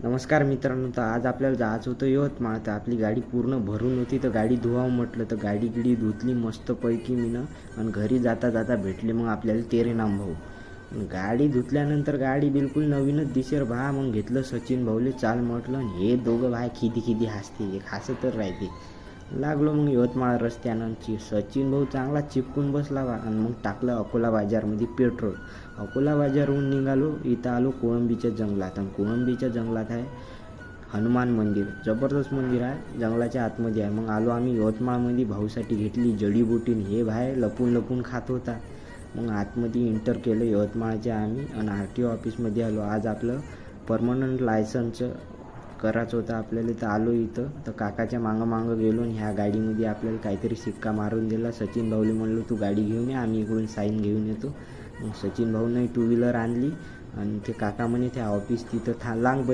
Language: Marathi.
नमस्कार मित्रांनो. तर आज आपल्याला जायचं होतं यवतमाळ. तर आपली गाडी पूर्ण भरून होती, तर गाडी धुवावं म्हटलं. तर गाडी धुतली मस्तपैकी मीनं आणि घरी जाता जाता भेटले मग आपल्याला तेरे नाम भाऊ. गाडी धुतल्यानंतर गाडी बिलकुल नवीनच दिसेल भा. मग घेतलं सचिन भाऊले, चाल म्हटलं. आणि हे दोघं भाई खिदी हसते, एक हसत तर राहते. लागलो मग यवतमाळ रस्त्यानं. सचिन भाऊ चांगला चिपकून बसला बा. आणि मग टाकलं अकोला बाजारमध्ये पेट्रोल. अकोला बाजारहून निघालो, इथं आलो कोळंबीच्या जंगलात. आणि कोळंबीच्या जंगलात आहे हनुमान मंदिर, जबरदस्त मंदिर आहे, जंगलाच्या आतमध्ये आहे. मग आलो आम्ही यवतमाळमध्ये. भाऊसाठी घेतली जडीबुटीन. हे बाहेर लपून खात होता. मग आतमध्ये इंटर केलं यवतमाळच्या आम्ही आणि RTO ऑफिसमध्ये आलो. आज आपलं परमनंट लायसन्सचं करायचं होतं आपल्याला. तर आलो इथं. तर काकाच्या मागं गेलो आणि ह्या गाडीमध्ये आपल्याला काहीतरी शिक्का मारून दिला. सचिन भाऊले म्हणलो तू गाडी घेऊन ये, आम्ही इकडून साईन घेऊन येतो. मग सचिन भाऊने 2 व्हीलर आणली आणि ते काका म्हणे त्या ऑफिस तिथं लांब